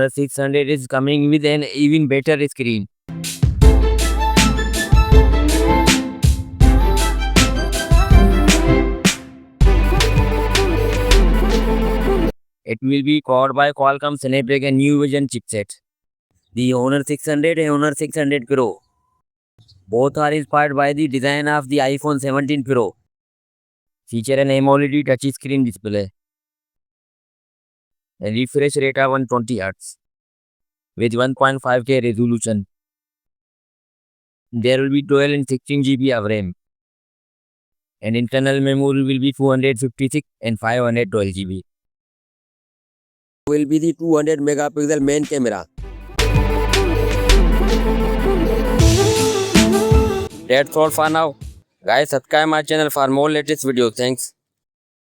Honor 600 is coming with an even better screen. It will be powered by Qualcomm Snapdragon new version chipset. The Honor 600 and Honor 600 Pro. Both are inspired by the design of the iPhone 17 Pro. Feature an AMOLED touchscreen display. A refresh rate of 120 Hz with 1.5K resolution. There will be 12 and 16 GB of RAM. And internal memory will be 256 and 512 GB. Will be the 200 megapixel main camera. That's all for now. Guys, subscribe my channel for more latest videos. Thanks.